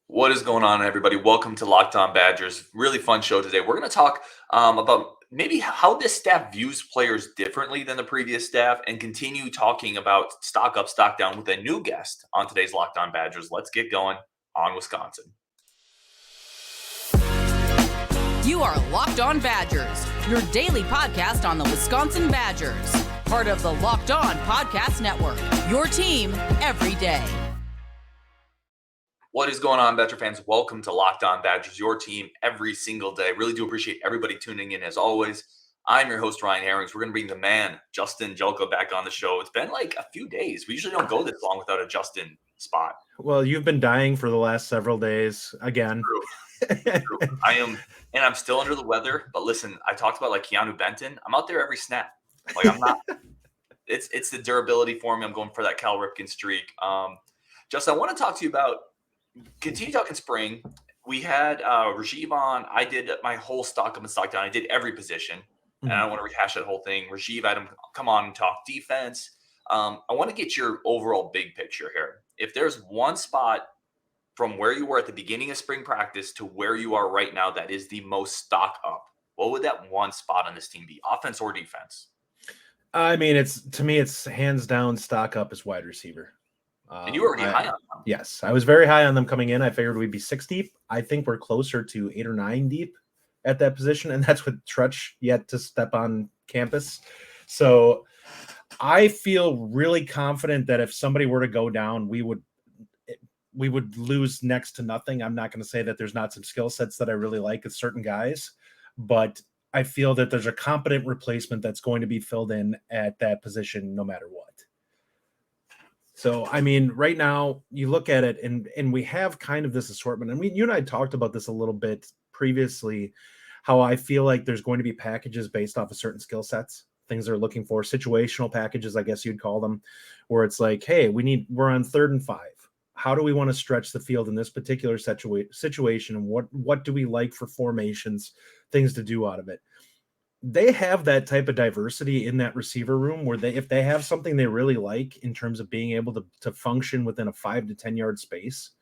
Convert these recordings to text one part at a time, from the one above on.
What is going on, everybody? Welcome to Locked On Badgers. Really fun show today. We're going to talk about maybe how this staff views players differently than the previous staff and continue talking about stock up, stock down with a new guest on today's Locked On Badgers. Let's get going on Wisconsin. You are Locked On Badgers, your daily podcast on the Wisconsin Badgers. Part of the Locked On Podcast Network, your team every day. What is going on, Badger fans? Welcome to Locked On Badgers, your team every single day. Really do appreciate everybody tuning in as always. I'm your host, Ryan Herrings. We're going to bring the man, Justin Jelko, back on the show. It's been like a few days. We usually don't go this long without a Justin spot. Well, you've been dying for the last several days again. True. I'm still under the weather. But listen, I talked about like Keanu Benton. I'm out there every snap. Like I'm not. It's the durability for me. I'm going for that Cal Ripken streak. Justin, I want to talk to you about. Continue talking spring. We had Rajiv on. I did my whole stock up and stock down. I did every position. And I don't want to rehash that whole thing. Rajiv had him come on and talk defense. I want to get your overall big picture here. If there's one spot from where you were at the beginning of spring practice to where you are right now that is the most stock up, what would that one spot on this team be, offense or defense? I mean, it's hands down stock up as wide receiver. And you were already high on them. Yes, I was very high on them coming in. I figured we'd be 6 deep. I think we're closer to 8 or 9 deep at that position, and that's with Trutch yet to step on campus. So I feel really confident that if somebody were to go down, we would lose next to nothing. I'm not going to say that there's not some skill sets that I really like with certain guys, but I feel that there's a competent replacement that's going to be filled in at that position no matter what. So, I mean, right now you look at it and we have kind of this assortment. I mean, you and I talked about this a little bit previously, how I feel like there's going to be packages based off of certain skill sets, things they're looking for, situational packages, I guess you'd call them, where it's like, hey, we're on 3rd and 5. How do we want to stretch the field in this particular situation? And what do we like for formations, things to do out of it? They have that type of diversity in that receiver room where if they have something they really like in terms of being able to function within a 5 to 10 yard space,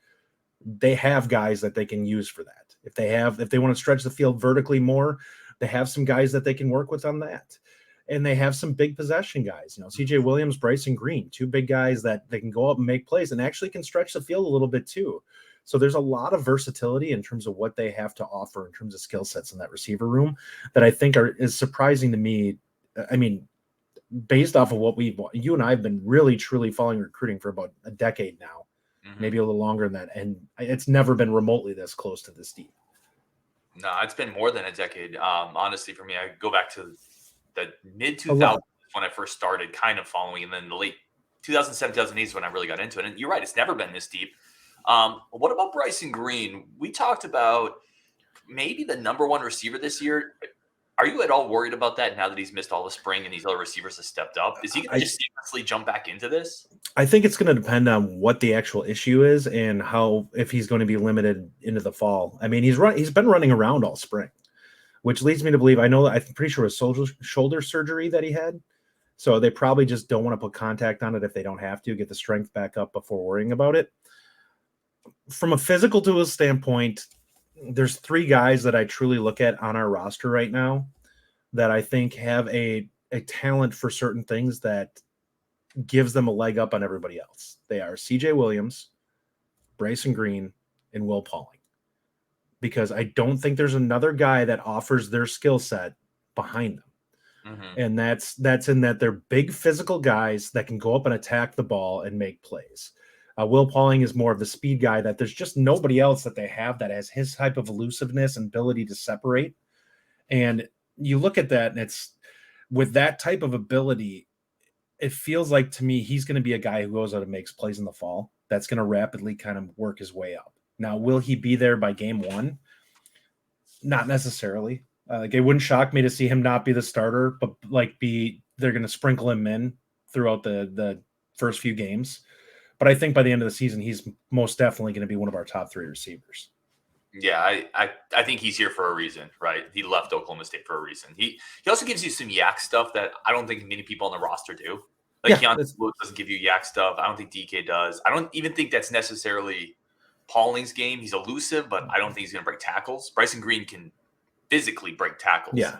they have guys that they can use for that. If they want to stretch the field vertically more, they have some guys that they can work with on that. And they have some big possession guys, CJ Williams, Bryson Green, 2 big guys that they can go up and make plays and actually can stretch the field a little bit too. So there's a lot of versatility in terms of what they have to offer in terms of skill sets in that receiver room that I think is surprising to me. I mean, based off of what you and I have been really, truly following recruiting for about a decade now, maybe a little longer than that. And it's never been remotely this close to this deep. No, it's been more than a decade. Honestly, for me, I go back to the mid 2000s when I first started kind of following, and then the late 2007, 2008 is when I really got into it. And you're right, it's never been this deep. What about Bryson Green? We talked about maybe the number 1 receiver this year. Are you at all worried about that now that he's missed all the spring and these other receivers have stepped up? Is he going to just seamlessly jump back into this? I think it's going to depend on what the actual issue is and if he's going to be limited into the fall. I mean, he's been running around all spring, which leads me to believe, I'm pretty sure it was shoulder surgery that he had. So they probably just don't want to put contact on it if they don't have to, get the strength back up before worrying about it. From a physical tool standpoint, there's 3 guys that I truly look at on our roster right now that I think have a talent for certain things that gives them a leg up on everybody else. They are CJ Williams, Bryson Green, and Will Pauling. Because I don't think there's another guy that offers their skill set behind them. And that's in that they're big physical guys that can go up and attack the ball and make plays. Will Pauling is more of the speed guy that there's just nobody else that they have that has his type of elusiveness and ability to separate. And you look at that, and it's with that type of ability, it feels like to me he's going to be a guy who goes out and makes plays in the fall that's going to rapidly kind of work his way up. Now, will he be there by game 1? Not necessarily. It wouldn't shock me to see him not be the starter, but they're going to sprinkle him in throughout the first few games. But I think by the end of the season, he's most definitely going to be one of our top 3 receivers. Yeah, I think he's here for a reason, right? He left Oklahoma State for a reason. He also gives you some yak stuff that I don't think many people on the roster do. Like Keanu doesn't give you yak stuff. I don't think DK does. I don't even think that's necessarily Pauling's game. He's elusive, but I don't think he's going to break tackles. Bryson Green can physically break tackles. Yeah.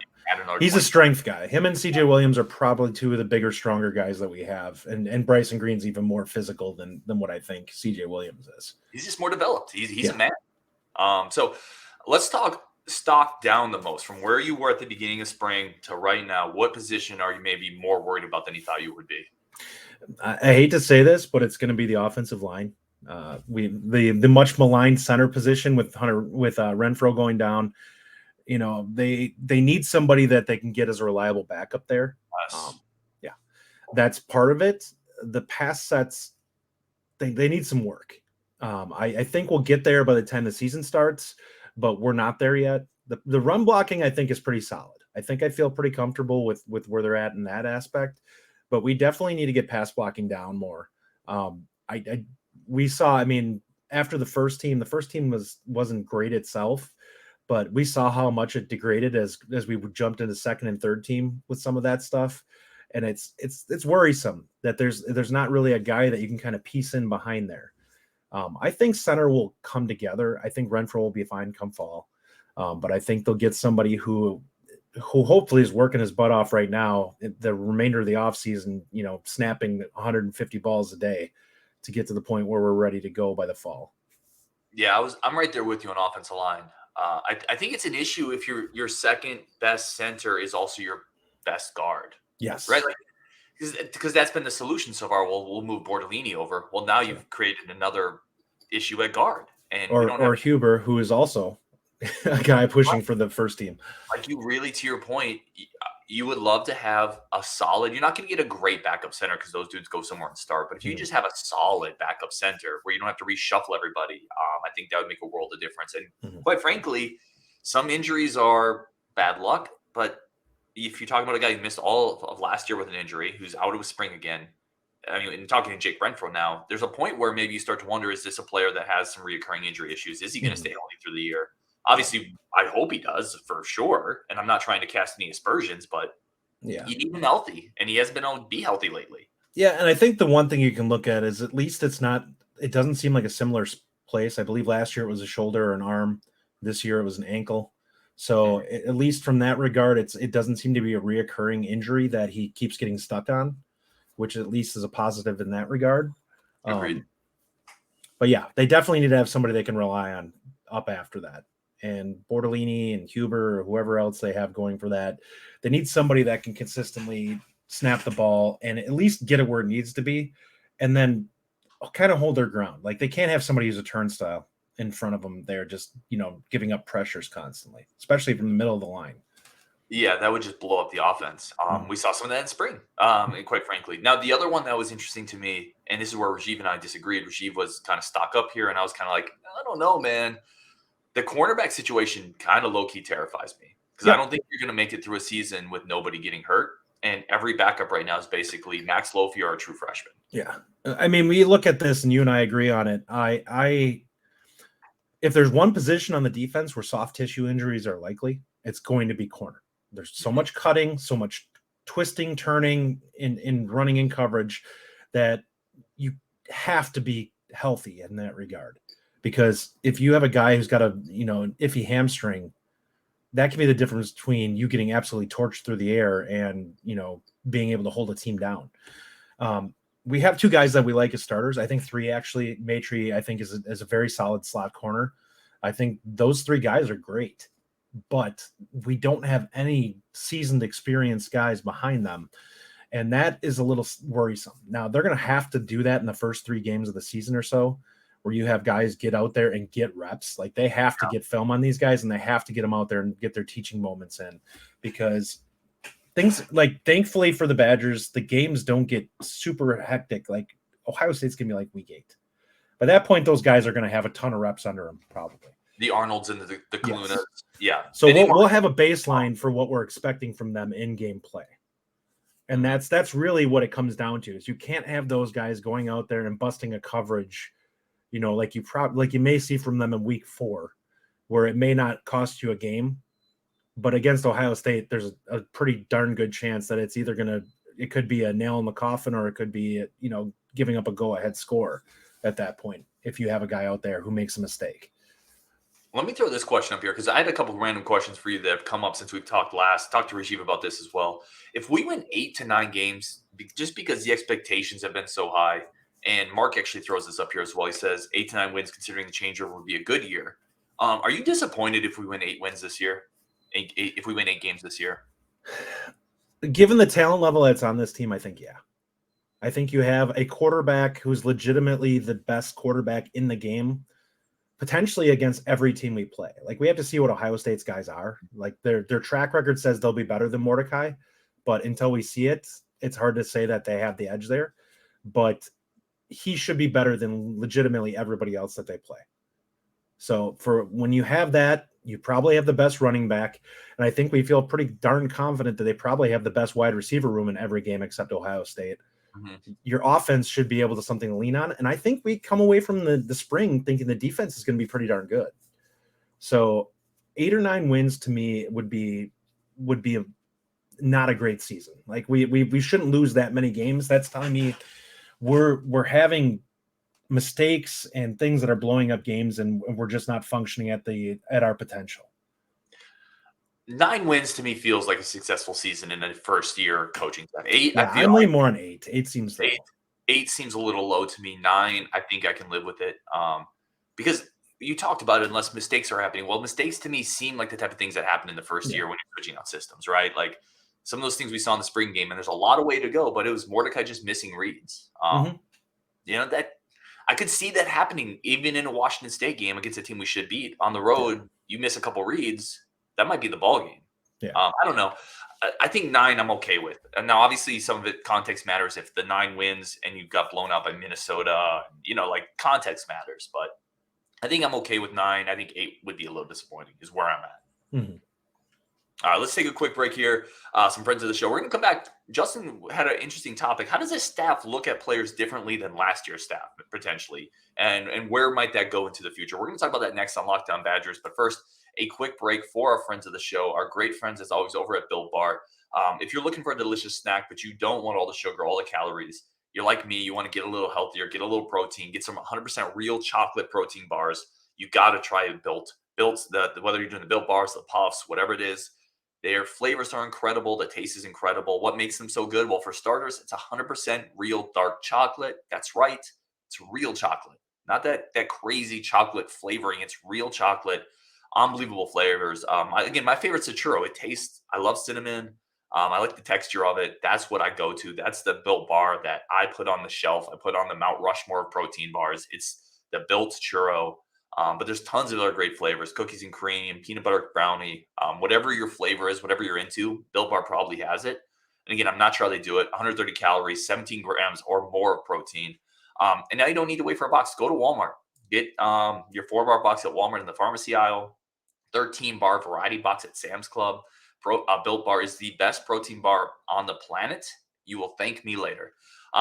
He's a strength guy. Him and CJ Williams are probably two of the bigger, stronger guys that we have. And Bryson Green's even more physical than what I think CJ Williams is. He's just more developed. He's a man. So let's talk stock down the most from where you were at the beginning of spring to right now. What position are you maybe more worried about than you thought you would be? I hate to say this, but it's going to be the offensive line. The much maligned center position with Renfro going down. You know, they need somebody that they can get as a reliable backup there. Yes. That's part of it. The pass sets, they need some work. I think we'll get there by the time the season starts, but we're not there yet. The run blocking, I think, is pretty solid. I think I feel pretty comfortable with where they're at in that aspect, but we definitely need to get pass blocking down more. We saw, I mean, after the first team wasn't great itself, but we saw how much it degraded as we jumped into second and third team with some of that stuff. And it's worrisome that there's not really a guy that you can kind of piece in behind there. I think center will come together. I think Renfro will be fine come fall. But I think they'll get somebody who hopefully is working his butt off right now, the remainder of the offseason, you know, snapping 150 balls a day to get to the point where we're ready to go by the fall. Yeah, I'm right there with you on offensive line. I think it's an issue if your second best center is also your best guard. Yes. Right? Because that's been the solution so far. We'll move Bordellini over. Well, now you've created another issue at guard. And or Huber, who is also a guy pushing for the first team. Like, you really, to your point, you would love to have a solid – you're not going to get a great backup center because those dudes go somewhere and start. But if you just have a solid backup center where you don't have to reshuffle everybody, I think that would make a world of difference. And quite frankly, some injuries are bad luck. But if you talk about a guy who missed all of last year with an injury, who's out of spring again, I mean, and talking to Jake Renfro now, there's a point where maybe you start to wonder, is this a player that has some reoccurring injury issues? Is he going to stay healthy through the year? Obviously, I hope he does for sure. And I'm not trying to cast any aspersions, but you need him healthy. And he hasn't been able to be healthy lately. Yeah, and I think the one thing you can look at is at least it doesn't seem like a similar place. I believe last year it was a shoulder or an arm. This year it was an ankle. So at least from that regard, it doesn't seem to be a reoccurring injury that he keeps getting stuck on, which at least is a positive in that regard. Agreed. But yeah, they definitely need to have somebody they can rely on up after that. And Bordellini and Huber or whoever else they have going for that, they need somebody that can consistently snap the ball and at least get it where it needs to be, and then kind of hold their ground. Like, they can't have somebody who's a turnstile in front of them. They're just, giving up pressures constantly, especially from the middle of the line. Yeah, that would just blow up the offense. We saw some of that in spring, and quite frankly. Now, the other one that was interesting to me, and this is where Rajiv and I disagreed. Rajiv was kind of stock up here, and I was kind of like, I don't know, man. The cornerback situation kind of low-key terrifies me because I don't think you're going to make it through a season with nobody getting hurt. And every backup right now is basically Max Lofi or a true freshman. Yeah. I mean, we look at this and you and I agree on it. If there's one position on the defense where soft tissue injuries are likely, it's going to be corner. There's so much cutting, so much twisting, turning in running in coverage that you have to be healthy in that regard. Because if you have a guy who's got an iffy hamstring, that can be the difference between you getting absolutely torched through the air and, being able to hold a team down. We have two guys that we like as starters. I think three, actually. Maitre, I think, is a very solid slot corner. I think those three guys are great, but we don't have any seasoned, experienced guys behind them. And that is a little worrisome. Now, they're going to have to do that in the first 3 games of the season or so, where you have guys get out there and get reps. Like, they have to get film on these guys, and they have to get them out there and get their teaching moments in, because things like, thankfully for the Badgers, the games don't get super hectic. Like, Ohio State's going to be like week 8. By that point, those guys are going to have a ton of reps under them, probably. The Arnolds and the Kalunas. Yes. Yeah. So we'll have a baseline for what we're expecting from them in game play. And that's really what it comes down to, is you can't have those guys going out there and busting a coverage, like you may see from them in week 4, where it may not cost you a game, but against Ohio State, there's a pretty darn good chance that it's either it could be a nail in the coffin, or it could be, giving up a go-ahead score. at that point if you have a guy out there who makes a mistake. Let me throw this question up here because I had a couple of random questions for you that have come up since we've talked last. Talked to Rajiv about this as well. If we win 8 to 9 games, just because the expectations have been so high, and Mark actually throws this up here as well. He says 8 to 9 wins, considering the changeover, would be a good year. Are you disappointed if we win 8 wins this year? If we win 8 games this year? Given the talent level that's on this team, I think, yeah. I think you have a quarterback who's legitimately the best quarterback in the game, potentially against every team we play. Like, we have to see what Ohio State's guys are. Like, their track record says they'll be better than Mordecai, but until we see it, it's hard to say that they have the edge there. But he should be better than legitimately everybody else that they play. So for when you have that, you probably have the best running back. And I think we feel pretty darn confident that they probably have the best wide receiver room in every game except Ohio State. Mm-hmm. Your offense should be able to something to lean on. And I think we come away from the spring thinking the defense is going to be pretty darn good. So 8 or 9 wins to me would be not a great season. Like we shouldn't lose that many games. That's telling me we're having mistakes and things that are blowing up games, and we're just not functioning at our potential. 9 wins to me feels like a successful season in the first year of coaching. 8, yeah, I'm leaning more on 8. 8 seems low. 8 seems a little low to me. 9, I think I can live with it. Because you talked about it, unless mistakes are happening. Well, mistakes to me seem like the type of things that happen in the first year when you're switching out systems, right? Like some of those things we saw in the spring game, and there's a lot of way to go, but it was Mordecai just missing reads. You know, that I could see that happening even in a Washington State game against a team we should beat. On the road, you miss a couple reads, that might be the ball game. Yeah. I don't know. I think 9 I'm okay with. And now, obviously, some of it context matters. If the 9 wins and you got blown out by Minnesota, you know, like context matters. But I think I'm okay with 9. I think 8 would be a little disappointing is where I'm at. Mm-hmm. All right, let's take a quick break here. Some friends of the show. We're going to come back. Justin had an interesting topic. How does this staff look at players differently than last year's staff, potentially? And where might that go into the future? We're going to talk about that next on Locked On Badgers. But first, a quick break for our friends of the show, our great friends, as always, over at Built Bar. If you're looking for a delicious snack, but you don't want all the sugar, all the calories, you're like me, you want to get a little healthier, get a little protein, get some 100% real chocolate protein bars, you got to try it. Built, whether you're doing the Built Bars, the Puffs, whatever it is, their flavors are incredible. The taste is incredible. What makes them so good? Well, for starters, it's 100% real dark chocolate. That's right. It's real chocolate. Not that crazy chocolate flavoring. It's real chocolate. Unbelievable flavors. Again, my favorite's the churro. It tastes, I love cinnamon. I like the texture of it. That's what I go to. That's the Built Bar that I put on the shelf. I put on the Mount Rushmore of protein bars. It's the Built Churro. But there's tons of other great flavors, cookies and cream, peanut butter brownie, whatever your flavor is, whatever you're into, Built Bar probably has it. And again, I'm not sure how they do it. 130 calories, 17 grams or more of protein. And now you don't need to wait for a box. Go to Walmart. Get your 4-bar box at Walmart in the pharmacy aisle, 13-bar variety box at Sam's Club. Built Bar is the best protein bar on the planet. You will thank me later.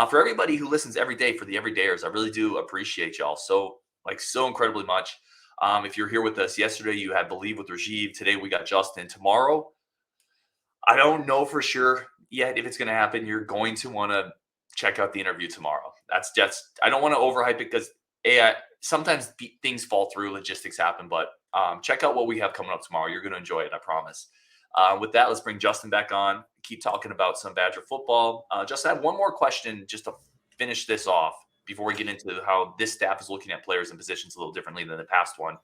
For everybody who listens every day, for the everydayers, I really do appreciate y'all so incredibly much. If you're here with us yesterday, you had Believe with Rajiv. Today we got Justin. Tomorrow, I don't know for sure yet if it's going to happen. You're going to want to check out the interview tomorrow. That's just, I don't want to overhype it because sometimes things fall through, logistics happen, but check out what we have coming up tomorrow. You're going to enjoy it, I promise. With that, let's bring Justin back on, keep talking about some Badger football. Justin, I have one more question just to finish this off before we get into how this staff is looking at players and positions a little differently than the past one.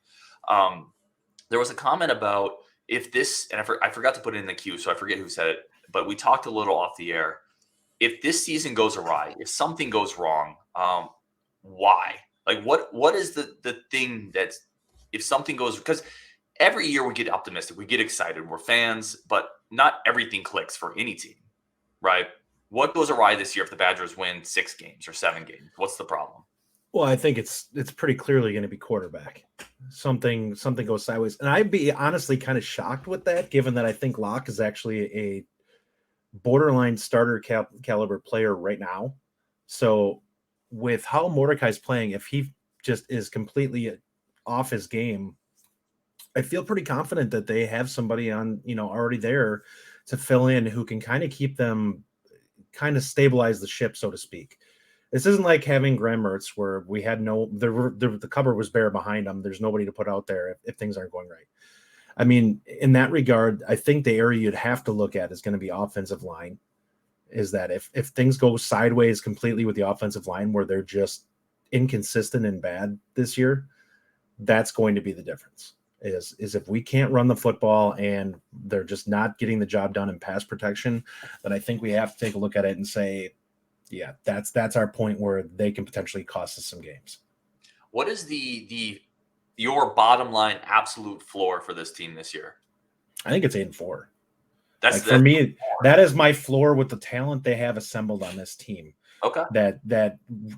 There was a comment about if this, and I forgot to put it in the queue, so I forget who said it, but we talked a little off the air. If this season goes awry, if something goes wrong, why? Like what is the thing that's, if something goes, because every year we get optimistic, we get excited, we're fans, but not everything clicks for any team, right? What goes awry this year if the Badgers win 6 games or 7 games? What's the problem? Well, I think it's pretty clearly going to be quarterback. Something goes sideways. And I'd be honestly kind of shocked with that, given that I think Locke is actually a borderline starter caliber player right now. So with how Mordecai's playing, if he just is completely off his game, I feel pretty confident that they have somebody on, already there to fill in who can kind of keep them, kind of stabilize the ship, so to speak. This isn't like having Graham Mertz where we had the cupboard was bare behind him. There's nobody to put out there if things aren't going right. I mean, in that regard, I think the area you'd have to look at is going to be offensive line. Is that if things go sideways completely with the offensive line where they're just inconsistent and bad this year, that's going to be the difference. Is if we can't run the football and they're just not getting the job done in pass protection, then I think we have to take a look at it and say, yeah, that's our point where they can potentially cost us some games. What is your bottom line absolute floor for this team this year? I think it's 8-4. That's for me, that is my floor with the talent they have assembled on this team. Okay.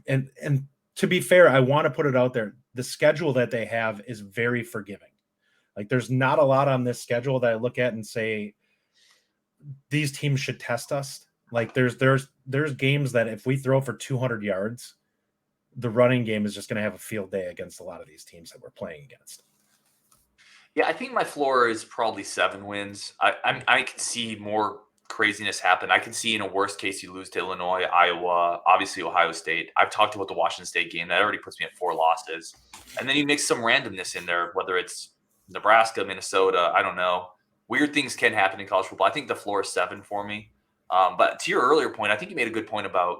And to be fair, I want to put it out there. The schedule that they have is very forgiving. Like there's not a lot on this schedule that I look at and say these teams should test us. Like there's games that if we throw for 200 yards, the running game is just going to have a field day against a lot of these teams that we're playing against. Yeah, I think my floor is probably 7 wins. I can see more craziness happen. I can see in a worst case you lose to Illinois, Iowa, obviously Ohio State. I've talked about the Washington State game. That already puts me at 4 losses. And then you mix some randomness in there, whether it's Nebraska, Minnesota, I don't know. Weird things can happen in college football. I think the floor is 7 for me. But to your earlier point, I think you made a good point about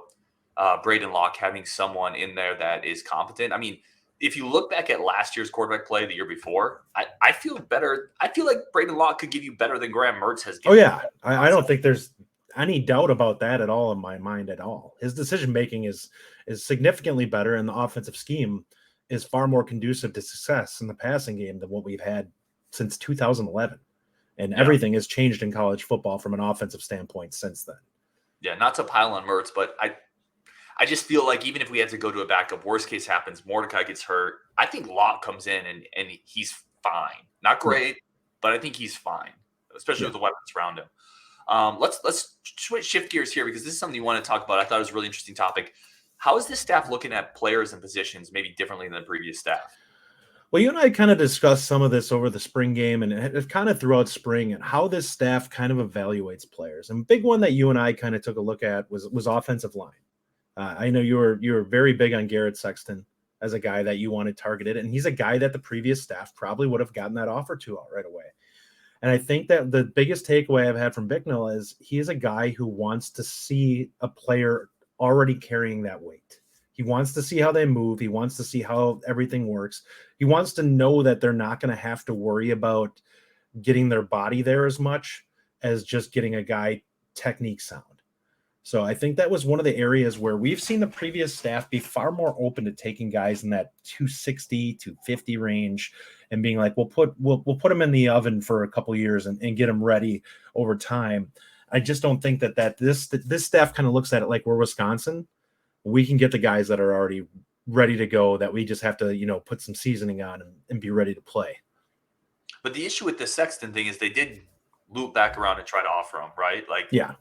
Braden Locke having someone in there that is competent. I mean, if you look back at last year's quarterback play the year before, I feel better. I feel like Braden Locke could give you better than Graham Mertz has given. Oh, yeah. I don't think there's any doubt about that at all in my mind at all. His decision-making is significantly better, and the offensive scheme is far more conducive to success in the passing game than what we've had since 2011. And everything has changed in college football from an offensive standpoint since then. Yeah, not to pile on Mertz, but I just feel like even if we had to go to a backup, worst case happens, Mordecai gets hurt. I think Locke comes in and he's fine. Not great, but I think he's fine, especially with the weapons around him. Let's shift gears here because this is something you want to talk about. I thought it was a really interesting topic. How is this staff looking at players and positions maybe differently than the previous staff? Well, you and I kind of discussed some of this over the spring game and kind of throughout spring and how this staff kind of evaluates players. And a big one that you and I kind of took a look at was offensive line. I know you were very big on Garrett Sexton as a guy that you wanted targeted, and he's a guy that the previous staff probably would have gotten that offer to out right away. And I think that the biggest takeaway I've had from Bicknell is he is a guy who wants to see a player already carrying that weight. He wants to see how they move. He wants to see how everything works. He wants to know that they're not going to have to worry about getting their body there as much as just getting a guy technique sound. So I think that was one of the areas where we've seen the previous staff be far more open to taking guys in that 260, 250 range and being like, we'll put them in the oven for a couple of years and get them ready over time. I just don't think that this staff kind of looks at it like we're Wisconsin. We can get the guys that are already ready to go, that we just have to, put some seasoning on and be ready to play. But the issue with the Sexton thing is they did loop back around and try to offer him, right? Yeah.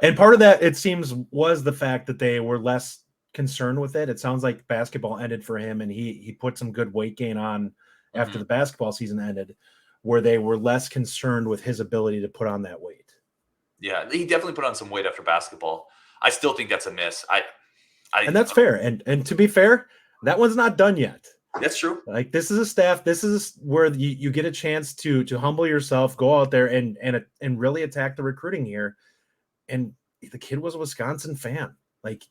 And part of that, it seems, was the fact that they were less concerned with it. It sounds like basketball ended for him, and he put some good weight gain on after the basketball season ended, where they were less concerned with his ability to put on that weight. Yeah, he definitely put on some weight after basketball. I still think that's a miss. And that's fair. And to be fair, that one's not done yet. That's true. Like, this is a staff. This is where you get a chance to humble yourself, go out there and really attack the recruiting here. And the kid was a Wisconsin fan. Like,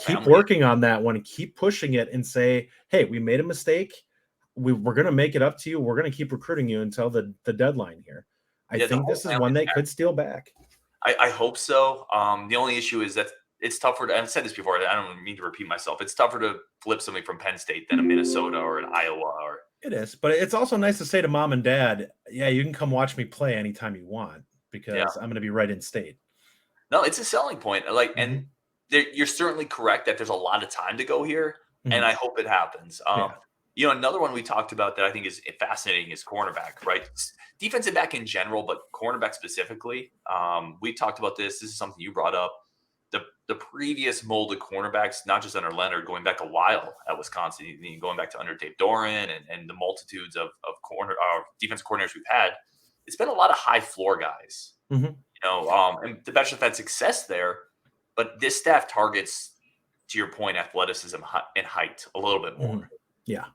keep working on that one and keep pushing it and say, hey, we made a mistake. We're going to make it up to you. We're going to keep recruiting you until the deadline here. I think this is one they could steal back. I hope so. The only issue is that it's tougher. I've said this before. I don't mean to repeat myself. It's tougher to flip something from Penn State than a Minnesota or an Iowa. It is. But it's also nice to say to mom and dad, yeah, you can come watch me play anytime you want because I'm going to be right in state. No, it's a selling point. And you're certainly correct that there's a lot of time to go here, and I hope it happens. Another one we talked about that I think is fascinating is cornerback, right? Defensive back in general, but cornerback specifically. We talked about this. This is something you brought up. The previous mold of cornerbacks, not just under Leonard, going back a while at Wisconsin, going back to under Dave Doran and the multitudes of defensive coordinators we've had, it's been a lot of high floor guys. And the Bachelor have had success there, but this staff targets to your point, athleticism and height a little bit more. Yeah.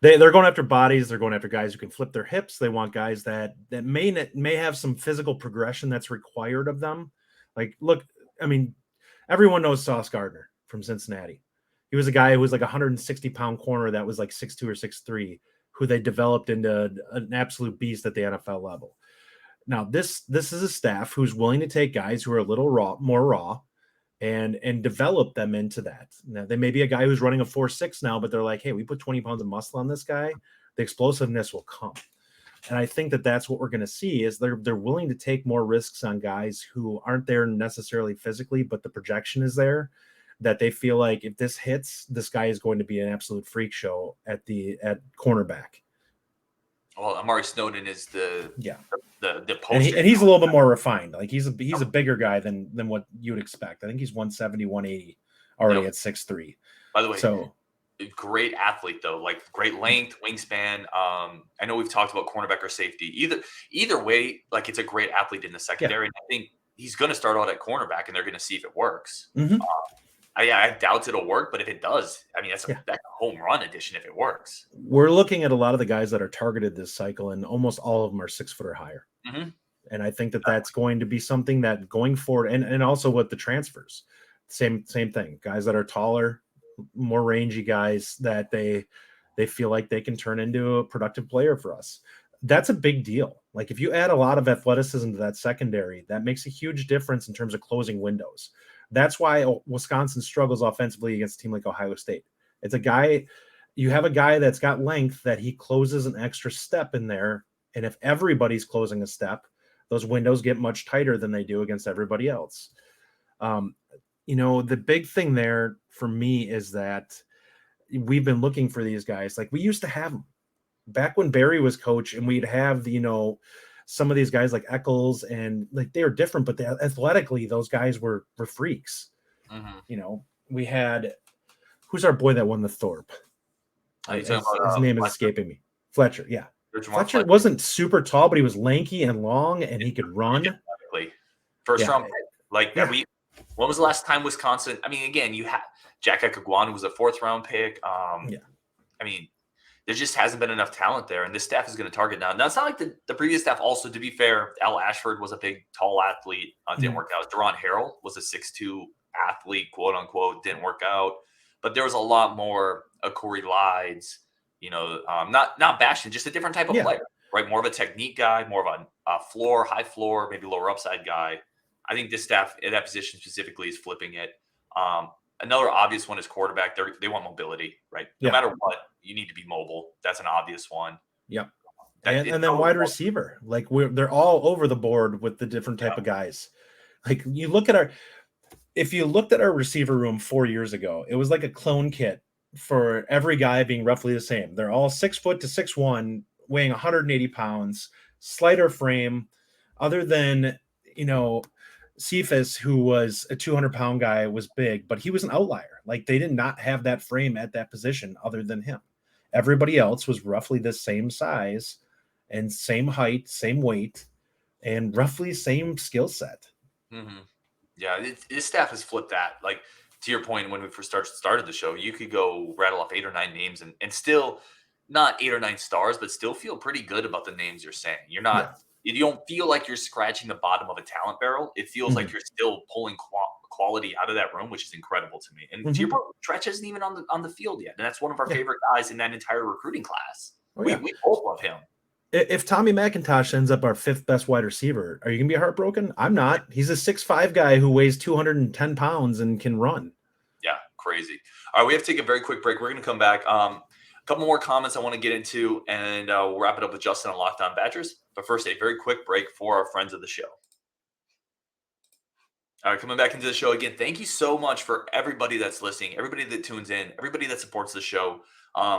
They're going after bodies. They're going after guys who can flip their hips. They want guys that may have some physical progression that's required of them. Like, look, I mean, everyone knows Sauce Gardner from Cincinnati. He was a guy who was like a 160-pound corner that was like 6'2" or 6'3", who they developed into an absolute beast at the NFL level. Now, this is a staff who's willing to take guys who are a little more raw, and develop them into that. Now, they may be a guy who's running a 4.6 now, but they're like, hey, we put 20 pounds of muscle on this guy, the explosiveness will come. And I think that's what we're going to see is they're willing to take more risks on guys who aren't there necessarily physically, but the projection is there, that they feel like if this hits, this guy is going to be an absolute freak show at cornerback. Well, Amari Snowden is the poster. And he's a little bit more refined. Like he's a bigger guy than what you would expect. I think he's 170, 180 already at 6'3". By the way, so great athlete though, like great length, wingspan. I know we've talked about cornerback or safety. Either way, like it's a great athlete in the secondary. And I think he's going to start out at cornerback, and they're going to see if it works. I doubt it'll work, but if it does, I mean, that's a home run addition if it works. We're looking at a lot of the guys that are targeted this cycle, and almost all of them are 6 foot or higher. And I think that's going to be something that going forward, and also with the transfers, same thing. Guys that are taller, more rangy guys that they feel like they can turn into a productive player for us. That's a big deal. Like if you add a lot of athleticism to that secondary, that makes a huge difference in terms of closing windows. That's why Wisconsin struggles offensively against a team like Ohio State. It's you have a guy that's got length that he closes an extra step in there. And if everybody's closing a step, those windows get much tighter than they do against everybody else. The big thing there for me is that we've been looking for these guys. Like we used to have them back when Barry was coach, and we'd have some of these guys like Eccles, and like they were different, but athletically, those guys were freaks. We had, who's our boy that won the Thorpe? His name is escaping me. Fletcher. Yeah. Fletcher wasn't super tall, but he was lanky and long, and he could run. First round pick. When was the last time Wisconsin? I mean, again, you had Jack Ekagwan, who was a 4th round pick. I mean, there just hasn't been enough talent there, and this staff is going to target now. Now, it's not like the previous staff also, to be fair, Al Ashford was a big, tall athlete. Didn't work out. Deron Harrell was a 6'2" athlete, quote unquote, didn't work out. But there was a lot more Corey Lides, not bashing, just a different type of player, right? More of a technique guy, more of a high floor, maybe lower upside guy. I think this staff at that position specifically is flipping it. Another obvious one is quarterback. They want mobility, right? No matter what, you need to be mobile. That's an obvious one. Yep. And then wide receiver. Like they're all over the board with the different type of guys. Like if you looked at our receiver room 4 years ago, it was like a clone kit for every guy being roughly the same. They're all 6 foot to 6'1", weighing 180 pounds, slighter frame, other than, Cephas, who was a 200-pound guy, was big, but he was an outlier. Like they did not have that frame at that position other than him. Everybody else was roughly the same size and same height, same weight, and roughly same skill set. Yeah, this staff has flipped that. Like to your point, when we first started the show, you could go rattle off 8 or 9 names and still not 8 or 9 stars, but still feel pretty good about the names you're saying. You're not. You don't feel like you're scratching the bottom of a talent barrel. It feels like you're still pulling quality out of that room, which is incredible to me. And to your point, Tretch isn't even on the field yet. And that's one of our favorite guys in that entire recruiting class. We both love him. If Tommy McIntosh ends up our 5th best wide receiver, are you going to be heartbroken? I'm not. He's a 6'5" guy who weighs 210 pounds and can run. Yeah, crazy. All right, we have to take a very quick break. We're going to come back. A couple more comments I want to get into, and we'll wrap it up with Justin on Locked On Badgers. But first, a very quick break for our friends of the show. All right, coming back into the show again. Thank you so much for everybody that's listening, everybody that tunes in, everybody that supports the show.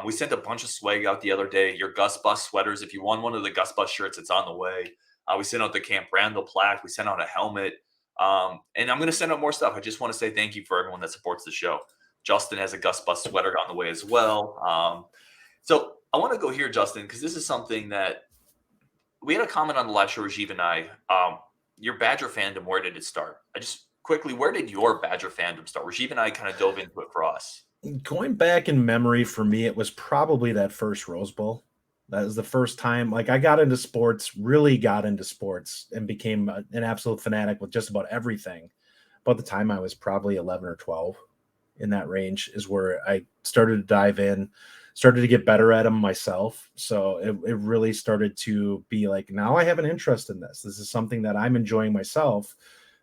We sent a bunch of swag out the other day. Your Gus Bus sweaters. If you want one of the Gus Bus shirts, it's on the way. We sent out the Camp Randall plaque. We sent out a helmet. And I'm going to send out more stuff. I just want to say thank you for everyone that supports the show. Justin has a Gus Bus sweater on the way as well. So I want to go here, Justin, because this is something that we had a comment on the last show, Rajiv and I. Your Badger fandom, where did it start? quickly, where did your Badger fandom start? Rajiv and I kind of dove into it for us. Going back in memory for me, it was probably that first Rose Bowl. That was the first time, like, I got into sports, really got into sports, and became an absolute fanatic with just about everything. About the time I was probably 11 or 12, in that range is where I started to dive in, started to get better at them myself. So it really started to be like, now I have an interest in this. This is something that I'm enjoying myself.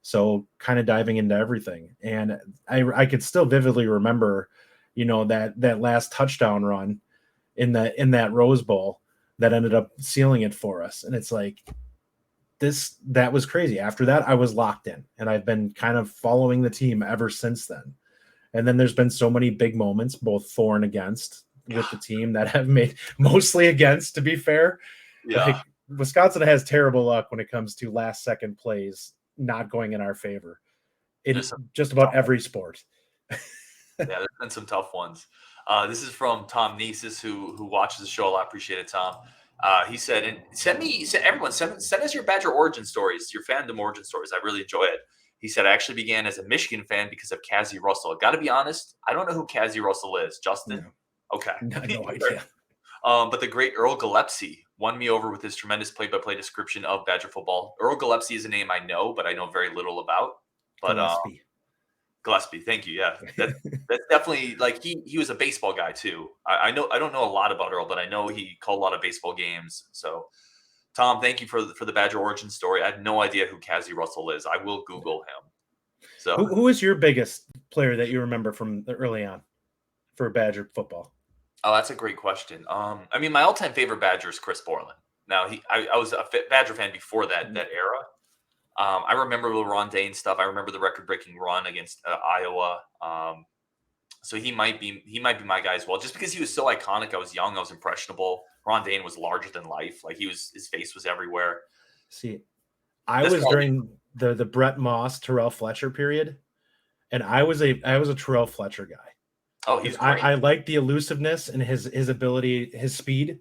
So kind of diving into everything. And I could still vividly remember, that last touchdown run in that Rose Bowl that ended up sealing it for us. And it's like, that was crazy. After that, I was locked in, and I've been kind of following the team ever since then. And then there's been so many big moments, both for and against, with the team that have made mostly against, to be fair. Yeah. Like, Wisconsin has terrible luck when it comes to last second plays not going in our favor. It's just about every sport. Yeah, there's been some tough ones. This is from Tom Neesis, who watches the show a lot. Appreciate it, Tom. He said, and send us your Badger origin stories, your fandom origin stories. I really enjoy it. He said, I actually began as a Michigan fan because of Cassie Russell. Got to be honest, I don't know who Cassie Russell is. Justin? No. Okay. No idea. But the great Earl Gillespie won me over with his tremendous play-by-play description of Badger football. Earl Gillespie is a name I know, but I know very little about. But Gillespie, thank you. Yeah, that's definitely, like, he was a baseball guy too. I don't know a lot about Earl, but I know he called a lot of baseball games. So, Tom, thank you for the Badger origin story. I had no idea who Cassie Russell is. I will Google him. So, who is your biggest player that you remember from early on for Badger football? Oh, that's a great question. I mean, my all-time favorite Badger is Chris Borland. Now, I was a Badger fan before that era. I remember the Ron Dane stuff. I remember the record-breaking run against Iowa. So he might be my guy as well. Just because he was so iconic, I was young, I was impressionable. Ron Dane was larger than life. Like, his face was everywhere. See, I was during the Brett Moss, Terrell Fletcher period, and I was a Terrell Fletcher guy. Oh, he's great. I like the elusiveness and his ability, his speed.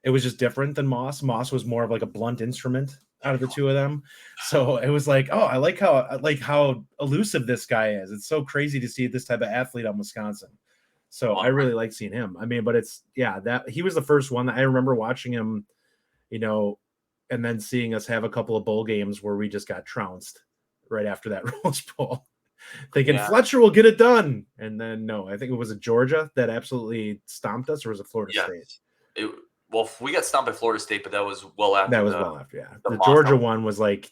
It was just different than Moss. Moss was more of like a blunt instrument out of the two of them. So it was like, oh, I like how elusive this guy is. It's so crazy to see this type of athlete on Wisconsin. So I really like seeing him. I mean, but that he was the first one that I remember watching him, and then seeing us have a couple of bowl games where we just got trounced right after that Rose Bowl. Thinking Fletcher will get it done. And then no, I think it was a Georgia that absolutely stomped us, or was it Florida State? Well, we got stomped by Florida State, but that was well after. Yeah. The Georgia one was like,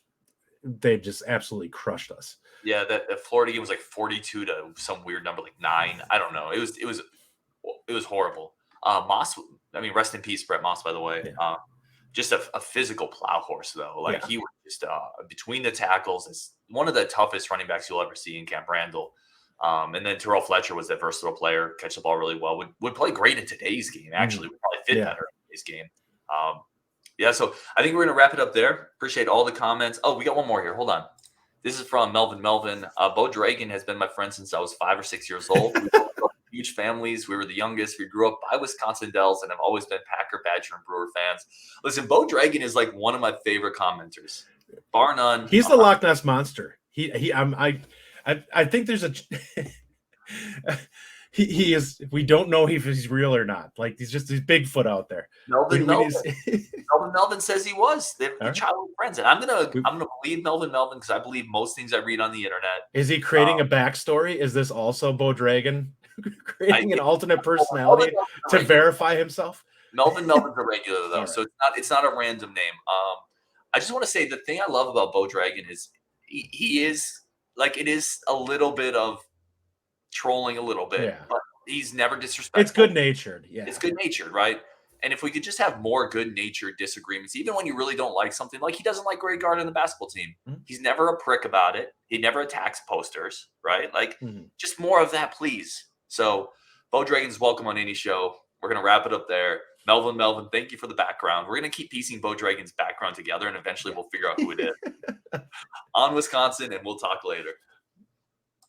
they just absolutely crushed us. Yeah, that Florida game was like 42 to some weird number, like 9. I don't know. It was horrible. Moss, I mean, rest in peace, Brett Moss, by the way. Yeah. Just a physical plow horse, though. Like, he was just between the tackles, is one of the toughest running backs you'll ever see in Camp Randall. And then Terrell Fletcher was that versatile player, catch the ball really well. Would play great in today's game. Actually, would probably fit better in today's game. So I think we're going to wrap it up there. Appreciate all the comments. Oh, we got one more here. Hold on. This is from Melvin. Bo Dragon has been my friend since I was 5 or 6 years old. We grew up huge families. We were the youngest. We grew up by Wisconsin Dells and have always been Packer, Badger, and Brewer fans. Listen, Bo Dragon is like one of my favorite commenters, bar none. He's the Loch Ness Monster. I think there's a he is. We don't know if he's real or not. Like, he's just Bigfoot out there. Melvin says he was. They're childhood friends, and I'm gonna believe Melvin because I believe most things I read on the internet. Is he creating a backstory? Is this also Bo Dragon creating an alternate personality to verify himself? Melvin's a regular though, so it's not a random name. I just want to say the thing I love about Bo Dragon is he is, like, it is a little bit of trolling a little bit, but he's never disrespectful. It's good natured. Yeah, it's good natured, right? And if we could just have more good natured disagreements, even when you really don't like something, like he doesn't like Greg Gard in the basketball team. Mm-hmm. He's never a prick about it. He never attacks posters, right? Like, just more of that, please. So Bo Dragon's welcome on any show. We're going to wrap it up there. Melvin, thank you for the background. We're going to keep piecing Bo Dragon's background together, and eventually we'll figure out who it is. On Wisconsin, and we'll talk later.